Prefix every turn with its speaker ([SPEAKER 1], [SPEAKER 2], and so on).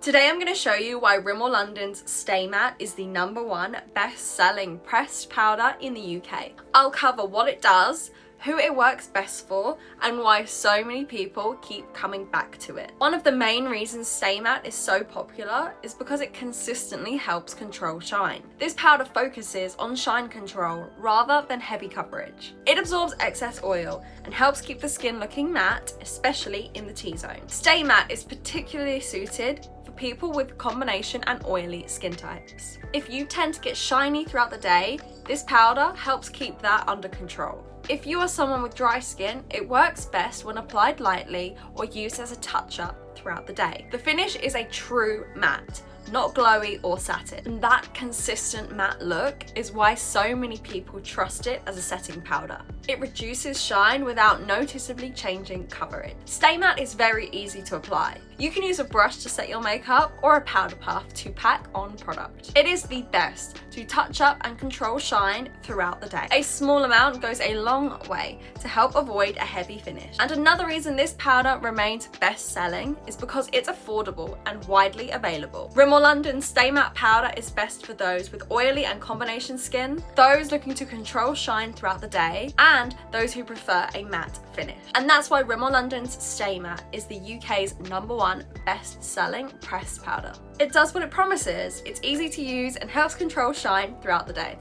[SPEAKER 1] Today I'm going to show you why Rimmel London's Stay Matte is the #1 best-selling pressed powder in the UK. I'll cover what it does, who it works best for, and why so many people keep coming back to it. One of the main reasons Stay Matte is so popular is because it consistently helps control shine. This powder focuses on shine control rather than heavy coverage. It absorbs excess oil and helps keep the skin looking matte, especially in the T-zone. Stay Matte is particularly suited for people with combination and oily skin types. If you tend to get shiny throughout the day, this powder helps keep that under control. If you are someone with dry skin, it works best when applied lightly or used as a touch-up throughout the day. The finish is a true matte, not glowy or satin. And that consistent matte look is why so many people trust it as a setting powder. It reduces shine without noticeably changing coverage. Stay Matte is very easy to apply. You can use a brush to set your makeup or a powder puff to pack on product. It is the best to touch up and control shine throughout the day. A small amount goes a long way to help avoid a heavy finish. And another reason this powder remains best-selling is because it's affordable and widely available. Rimmel London Stay Matte powder is best for those with oily and combination skin, those looking to control shine throughout the day, and those who prefer a matte finish. And that's why Rimmel London's Stay Matte is the UK's #1 best-selling pressed powder. It does what it promises. It's easy to use and helps control shine throughout the day.